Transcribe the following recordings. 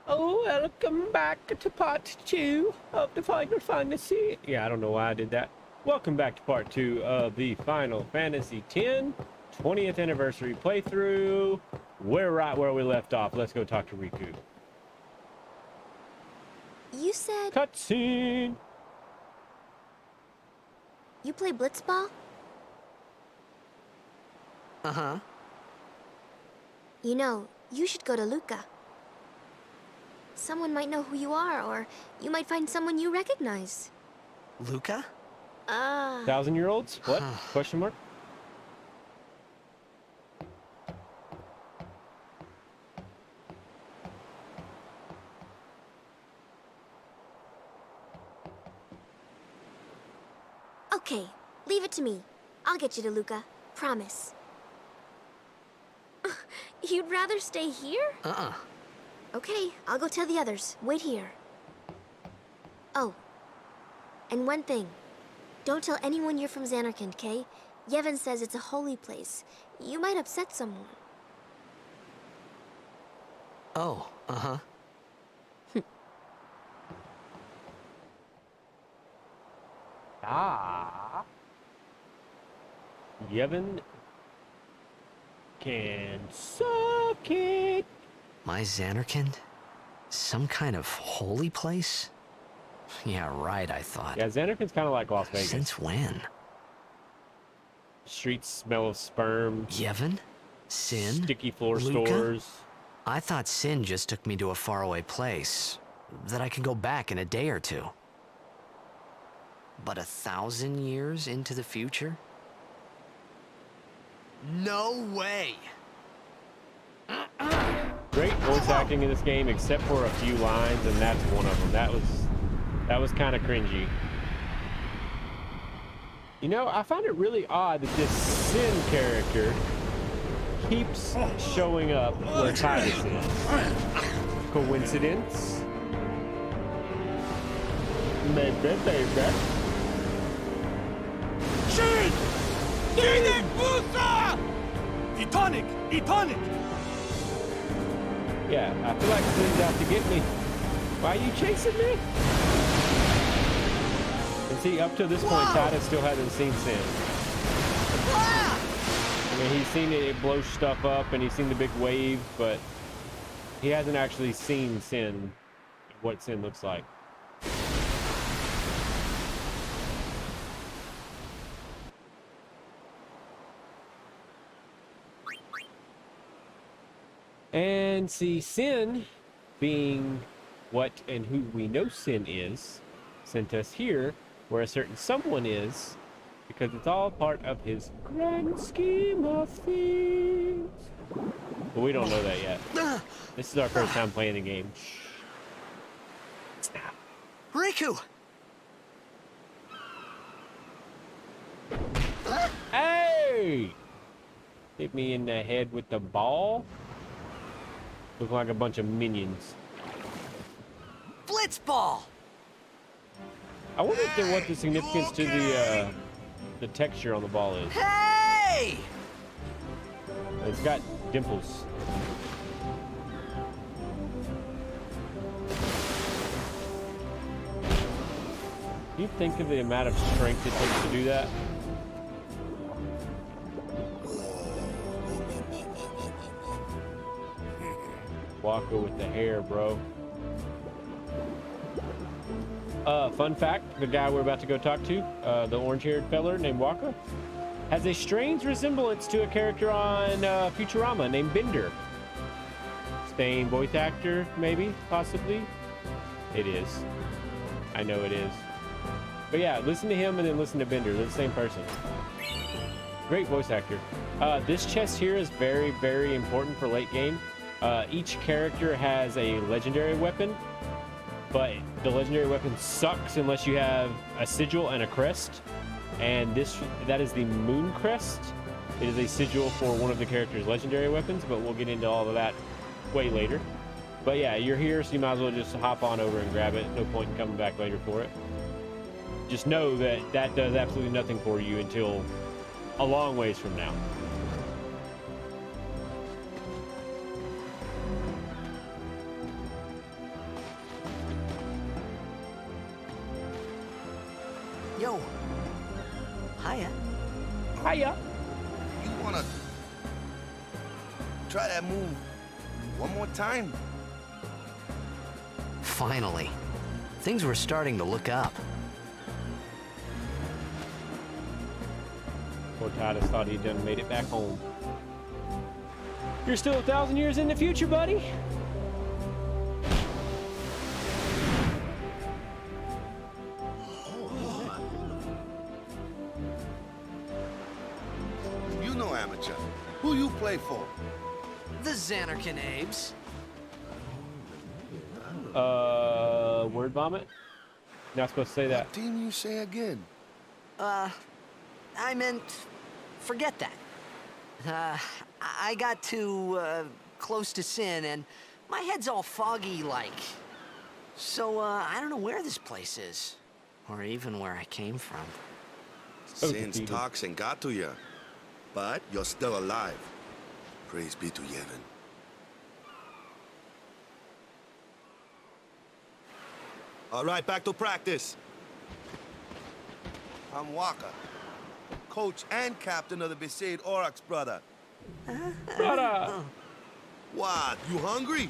Oh, welcome back to part 2 of the Final Fantasy. Yeah, I don't know why I did that. Welcome back to part 2 of the Final Fantasy X 20th anniversary playthrough. We're right where we left off. Let's go talk to Rikku. You said... Cutscene! You play blitzball? Uh-huh. You know, you should go to Luca. Someone might know who you are, or you might find someone you recognize. Luca? 1,000-year-olds? What? Question mark? Okay, leave it to me. I'll get you to Luca. Promise. You'd rather stay here? Okay, I'll go tell the others. Wait here. Oh, and one thing. Don't tell anyone you're from Zanarkand, okay? Yevon says it's a holy place. You might upset someone. Oh, uh-huh. Yevon can suck it. My Zanarkand? Some kind of holy place? Yeah, right, I thought. Yeah, Zanarkand's kind of like Las Vegas. Since when? Streets smell of sperm. Yevon? Sin? Sticky floor Luca? stores. I thought Sin just took me to a faraway place. That I could go back in a day or two. But 1,000 years into the future? No way! Great voice acting in this game, except for a few lines, and that's one of them. That was kind of cringy. You know, I find it really odd that this Sin character keeps showing up where Titus is. Coincidence? Maybe, baby. Shin! Dinek Busa! Etonic! Etonic! Yeah, I feel like Sin's out to get me. Why are you chasing me? And see, up to this point, Titus still hasn't seen Sin. I mean, he's seen it blow stuff up, and he's seen the big wave, but he hasn't actually seen Sin, what Sin looks like. And see, Sin, being what and who we know Sin is, sent us here where a certain someone is, because it's all part of his grand scheme of things. But we don't know that yet. This is our first time playing the game. Rikku! Hey! Hit me in the head with the ball. Look like a bunch of minions. Blitzball! I wonder what the significance to the texture on the ball is. Hey! It's got dimples. Can you think of the amount of strength it takes to do that? Walker with the hair, bro. Fun fact, the guy we're about to go talk to, the orange-haired feller named Walker, has a strange resemblance to a character on Futurama named Bender. Same voice actor, maybe, possibly? It is. I know it is. But yeah, listen to him and then listen to Bender. They're the same person. Great voice actor. This chest here is very, very important for late game. Each character has a legendary weapon, but the legendary weapon sucks unless you have a sigil and a crest. And that is the Moon Crest. It is a sigil for one of the character's legendary weapons, but we'll get into all of that way later. But yeah, you're here, so you might as well just hop on over and grab it. No point in coming back later for it. Just know that that does absolutely nothing for you until a long ways from now. Yo. Hiya. Hiya. You wanna try that move one more time? Finally. Things were starting to look up. Poor Titus thought he'd done made it back home. You're still 1,000 years in the future, buddy. You know, amateur. Who you play for? The Xanarkin Abes. Word vomit? Not supposed to say that. What team you say again? I meant, forget that. I got too, close to Sin, and my head's all foggy like. So, I don't know where this place is, or even where I came from. Sin's toxin got to you, but you're still alive. Praise be to Yevon. All right, back to practice. I'm Waka, coach and captain of the Besaid Aurochs, brother. Brother! What, you hungry?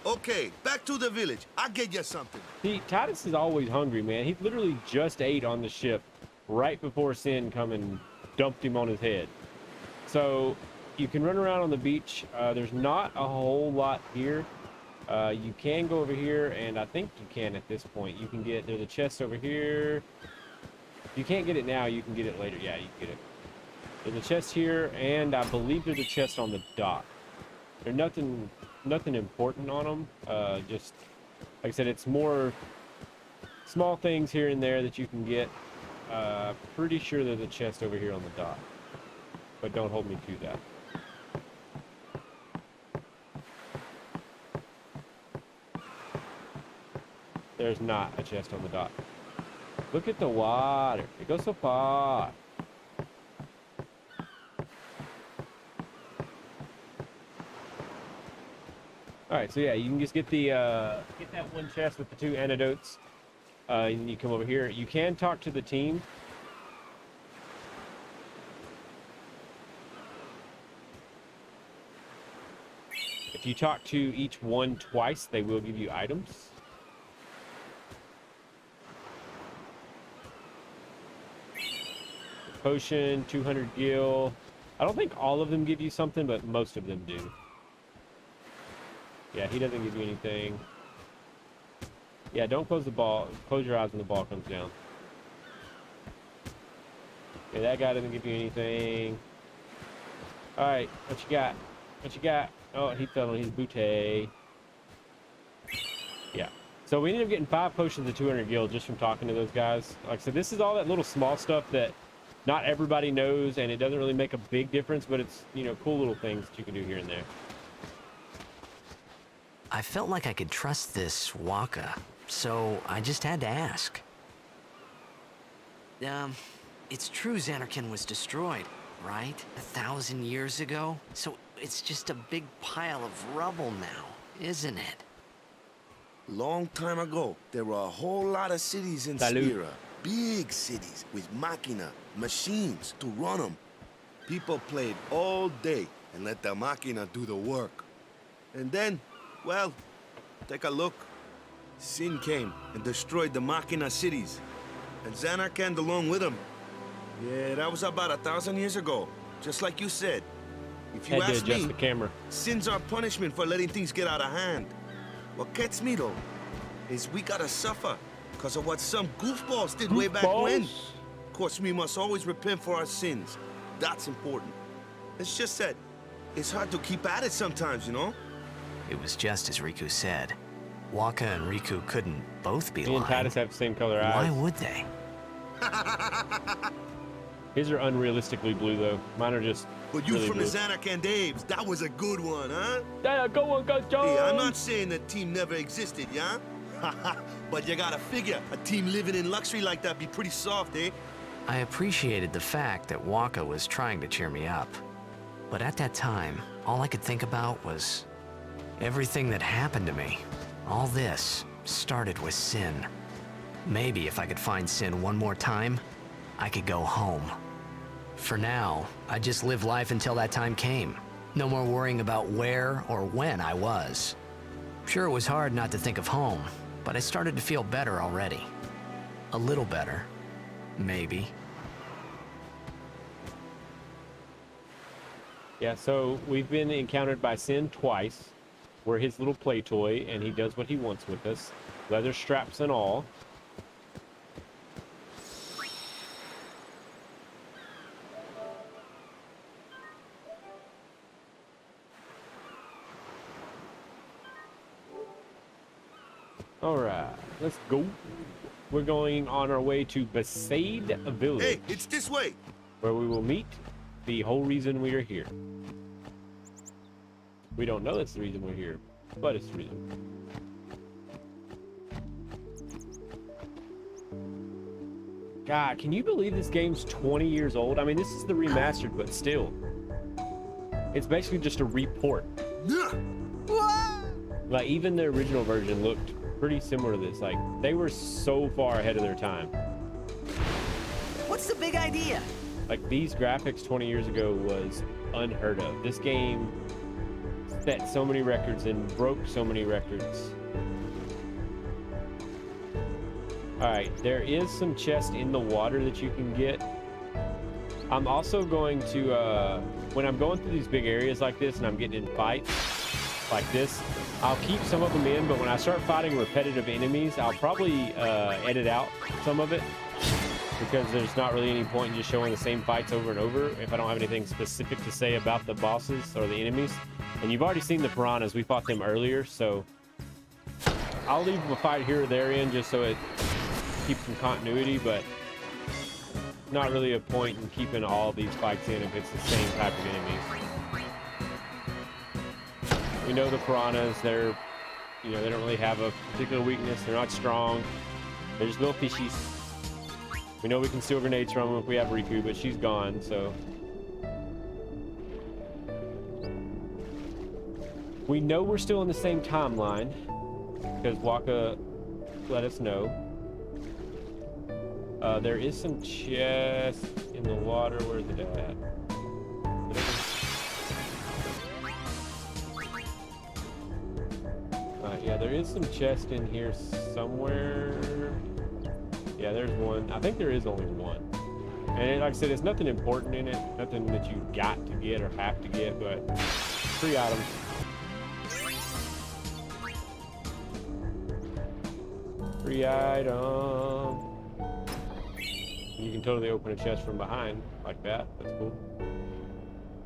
Okay, back to the village. I'll get you something. See, Titus is always hungry, man. He literally just ate on the ship right before Sin come and dumped him on his head. So, you can run around on the beach. There's not a whole lot here. You can go over here, and I think you can at this point. You can get, there's a chest over here. If you can't get it now, you can get it later. Yeah, you can get it. There's a chest here, and I believe there's a chest on the dock. There's nothing important on them. Just, like I said, it's more small things here and there that you can get. Pretty sure there's a chest over here on the dock. But don't hold me to that. There's not a chest on the dock. Look at the water. It goes so far. Alright, so yeah, you can just get the get that one chest with the 2 antidotes. And you come over here. You can talk to the team. If you talk to each one twice, they will give you items. Potion, 200 gil. I don't think all of them give you something, but most of them do. Yeah, he doesn't give you anything. Yeah, don't close the ball. Close your eyes when the ball comes down. Yeah, that guy doesn't give you anything. Alright, what you got? What you got? Oh, he fell on his booty. Yeah. So we ended up getting 5 potions of 200 gil just from talking to those guys. Like I said, this is all that little small stuff that not everybody knows, and it doesn't really make a big difference, but it's, you know, cool little things that you can do here and there. I felt like I could trust this Waka, so I just had to ask. It's true Xanarkin was destroyed, right? 1,000 years ago? So it's just a big pile of rubble now, isn't it? Long time ago, there were a whole lot of cities in Spira. Big cities with machina, machines to run them. People played all day and let the machina do the work. And then, well, take a look. Sin came and destroyed the machina cities. And Xanarkand along with him. Yeah, that was about 1,000 years ago. Just like you said. If you ask me, the camera. Sin's our punishment for letting things get out of hand. What gets me, though, is we gotta suffer because of what some goofballs did way back when. Of course, we must always repent for our sins. That's important. It's just that it's hard to keep at it sometimes, you know? It was just as Rikku said. Waka and Rikku couldn't both be lying. Me and Titus have the same color eyes. Why would they? His are unrealistically blue, though. Mine are just But you really from blue. the Xanarkand Daves, that was a good one, huh? Yeah, go on, go, John! Hey, I'm not saying the team never existed, yeah? But you gotta figure, a team living in luxury like that be pretty soft, eh? I appreciated the fact that Waka was trying to cheer me up. But at that time, all I could think about was everything that happened to me. All this started with Sin. Maybe if I could find Sin one more time, I could go home. For now, I just live life until that time came. No more worrying about where or when I was. Sure, it was hard not to think of home, but I started to feel better already. A little better, maybe. Yeah, so we've been encountered by Sin twice. We're his little play toy, and he does what he wants with us. Leather straps and all. Alright, let's go. We're going on our way to Besaid Village. Hey, it's this way. Where we will meet the whole reason we are here. We don't know that's the reason we're here, but it's the reason. God, can you believe this game's 20 years old? I mean, this is the remastered, but still. It's basically just a report. Like, even the original version looked pretty similar to this. Like, they were so far ahead of their time. What's the big idea? Like, these graphics 20 years ago was unheard of. This game set so many records and broke so many records. Alright, there is some chest in the water that you can get. I'm also going to, when I'm going through these big areas like this and I'm getting in fights like this, I'll keep some of them in, but when I start fighting repetitive enemies, I'll probably edit out some of it, because there's not really any point in just showing the same fights over and over if I don't have anything specific to say about the bosses or the enemies. And you've already seen the piranhas. We fought them earlier, so I'll leave a fight here or there in just so it keeps some continuity, but not really a point in keeping all these fights in if it's the same type of enemies. We know the piranhas, they're, you know, they don't really have a particular weakness. They're not strong. They're just little fishies. We know we can steal grenades from them if we have Rikku, but she's gone, so. We know we're still in the same timeline because Waka let us know. There is some chest in the water. Where's it at? Yeah, there is some chest in here somewhere. Yeah, there's one. I think there is only one. And like I said, it's nothing important in it. Nothing that you got to get or have to get, but free items. Free item. You can totally open a chest from behind like that. That's cool.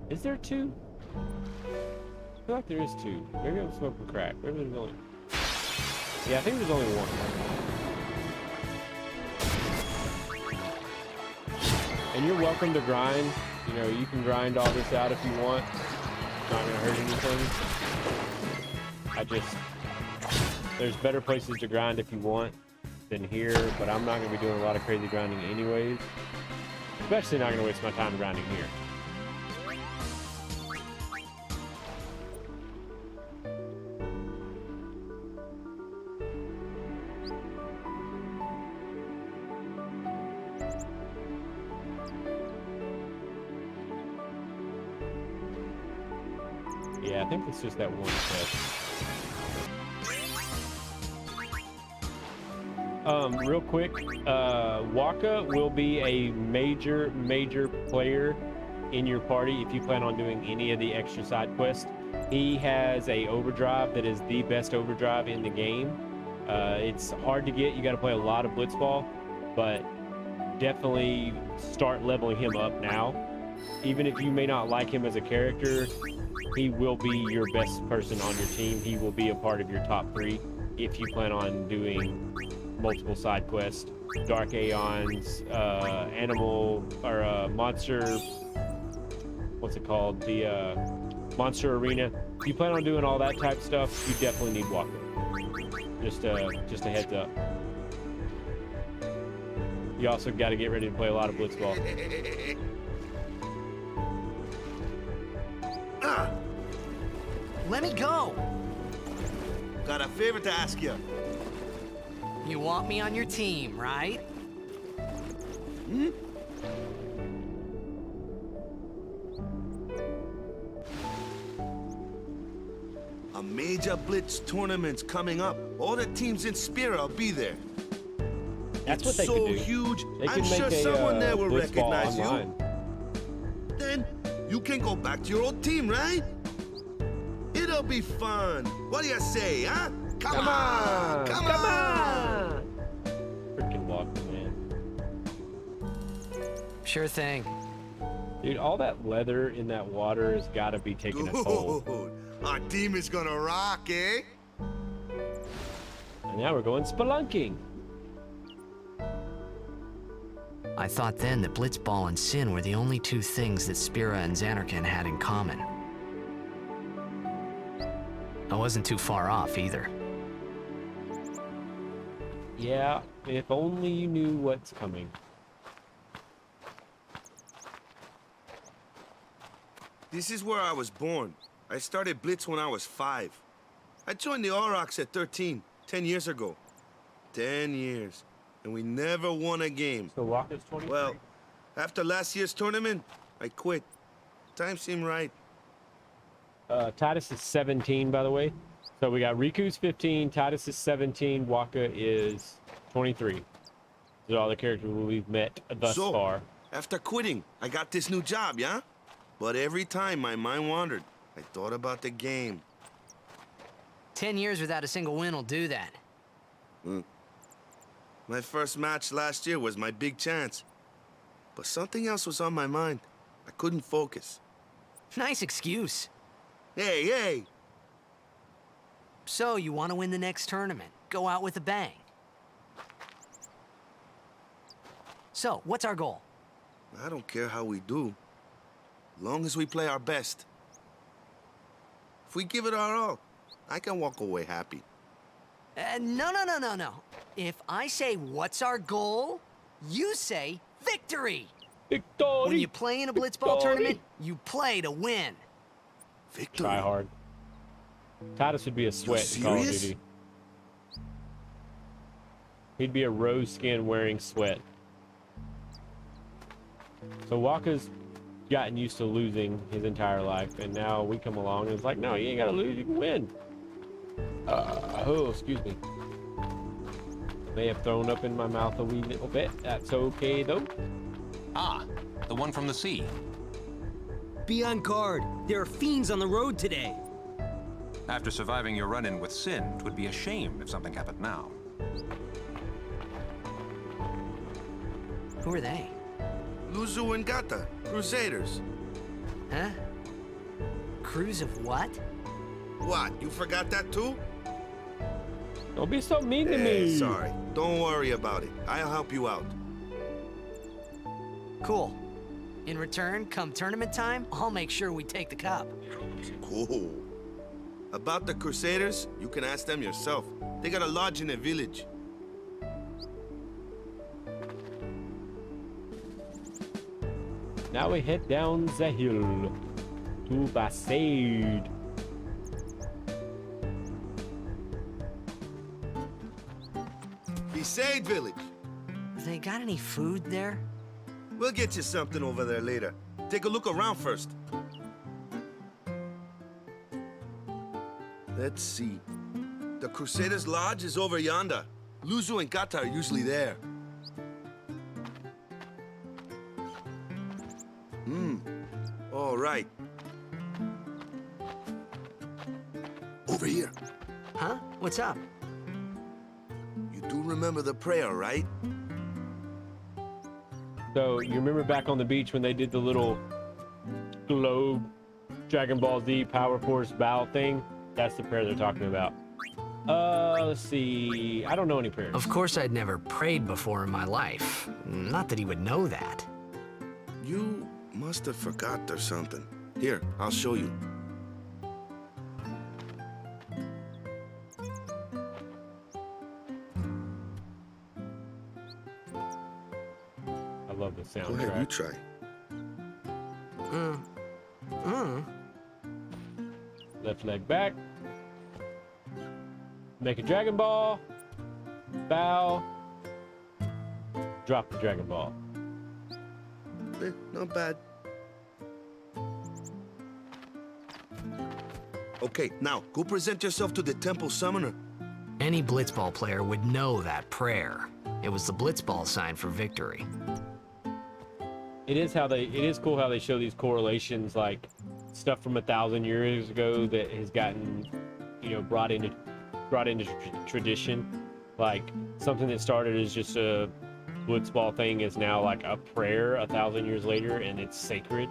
Is there two? I feel like there is two. Maybe I'm smoking crack. Maybe there's only... Yeah, I think there's only one. And you're welcome to grind. You know, you can grind all this out if you want. It's not gonna hurt anything. There's better places to grind if you want than here, but I'm not gonna be doing a lot of crazy grinding anyways. Especially not gonna waste my time grinding here. Yeah, I think it's just that one chest. Real quick, Waka will be a major player in your party if you plan on doing any of the extra side quests. He has a overdrive that is the best overdrive in the game. It's hard to get. You got to play a lot of Blitzball, but definitely start leveling him up now. Even if you may not like him as a character, he will be your best person on your team. He will be a part of your top 3 if you plan on doing multiple side quests, Dark Aeons, animal or monster. What's it called? The monster arena. If you plan on doing all that type of stuff, you definitely need Walker. Just a heads up. You also got to get ready to play a lot of Blitzball. Let me go. Got a favor to ask you. You want me on your team, right? Hmm? A major blitz tournament's coming up. All the teams in Spira will be there. That's what It's they so could do. huge, They I'm could make sure a someone there will blitz ball recognize you. online. Then you can go back to your old team, right? It'll be fun. What do you say, huh? Come on! Come on! Freaking Walker, man. Sure thing. Dude, all that leather in that water has got to be taking a toll. Dude, our team is gonna rock, eh? And now we're going spelunking. I thought then that Blitzball and Sin were the only two things that Spira and Xanarkand had in common. I wasn't too far off either. Yeah, if only you knew what's coming. This is where I was born. I started Blitz when I was 5. I joined the Aurochs at 13, 10 years ago. 10 years. And we never won a game. So Walker's 23. Well, after last year's tournament, I quit. Time seemed right. Titus is 17, by the way. So we got Riku's 15, Titus is 17, Waka is 23. These are all the characters we've met thus far. After quitting, I got this new job, yeah? But every time my mind wandered, I thought about the game. 10 years without a single win will do that. My first match last year was my big chance. But something else was on my mind. I couldn't focus. Nice excuse. Hey, hey! So, you want to win the next tournament? Go out with a bang. So, what's our goal? I don't care how we do. Long as we play our best. If we give it our all, I can walk away happy. No. If I say, what's our goal? You say, victory! Victory! When you play in a blitzball tournament, you play to win. Victory. Try hard. Titus would be a sweat in Call of serious? Duty. He'd be a rose skin wearing sweat. So Waka's gotten used to losing his entire life, and now we come along and it's like, no, you ain't gotta lose, you can win. Oh, excuse me. May have thrown up in my mouth a wee little bit. That's okay though. Ah, the one from the sea. Be on guard. There are fiends on the road today. After surviving your run-in with Sin, it would be a shame if something happened now. Who are they? Luzu and Gata, Crusaders. Huh? Crews of what? What, you forgot that too? Don't be so mean to me. Sorry. Don't worry about it. I'll help you out. Cool. In return, come tournament time, I'll make sure we take the cup. Cool. About the Crusaders, you can ask them yourself. They got a lodge in a village. Now we head down the hill to Basade. Beside village. They got any food there? We'll get you something over there later. Take a look around first. Let's see. The Crusaders' Lodge is over yonder. Luzu and Gata are usually there. All right. Over here. Huh? What's up? You do remember the prayer, right? So you remember back on the beach when they did the little globe Dragon Ball Z Power Force bow thing? That's the prayer they're talking about. Let's see. I don't know any prayers. Of course I'd never prayed before in my life. Not that he would know that. You must have forgot or something. Here, I'll show you. I love the Go ahead, you soundtrack. try. Left leg back. Make a Dragon Ball. Bow. Drop the Dragon Ball. Not bad. Okay, now, go present yourself to the Temple Summoner. Any blitzball player would know that prayer. It was the blitzball sign for victory. It is cool how they show these correlations, like stuff from 1,000 years ago that has gotten, you know, brought into tradition. Like something that started as just a blitzball thing is now like a prayer 1,000 years later, and it's sacred.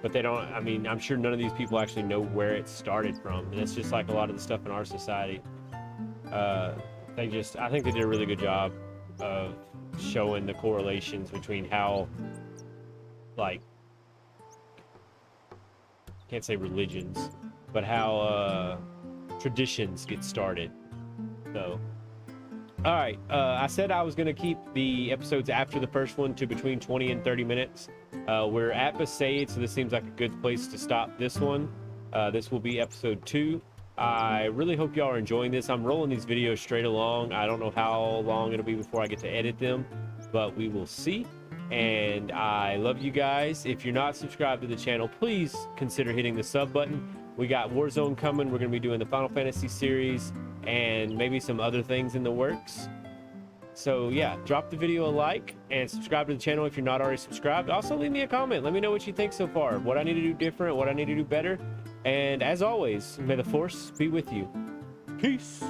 But they don't, I mean, I'm sure none of these people actually know where it started from. And it's just like a lot of the stuff in our society. I think they did a really good job of showing the correlations between how, like, can't say religions, but how traditions get started. So, all right, I said I was going to keep the episodes after the first one to between 20 and 30 minutes. We're at Besaid, so this seems like a good place to stop this one. This will be episode 2. I really hope y'all are enjoying this. I'm rolling these videos straight along. I don't know how long it'll be before I get to edit them, but we will see. And I love you guys. If you're not subscribed to the channel, please consider hitting the sub button. We got Warzone coming. We're going to be doing the Final Fantasy series and maybe some other things in the works. So yeah, drop the video a like and subscribe to the channel if you're not already subscribed. Also leave me a comment. Let me know what you think so far, what I need to do different, what I need to do better. And as always, may the Force be with you. Peace.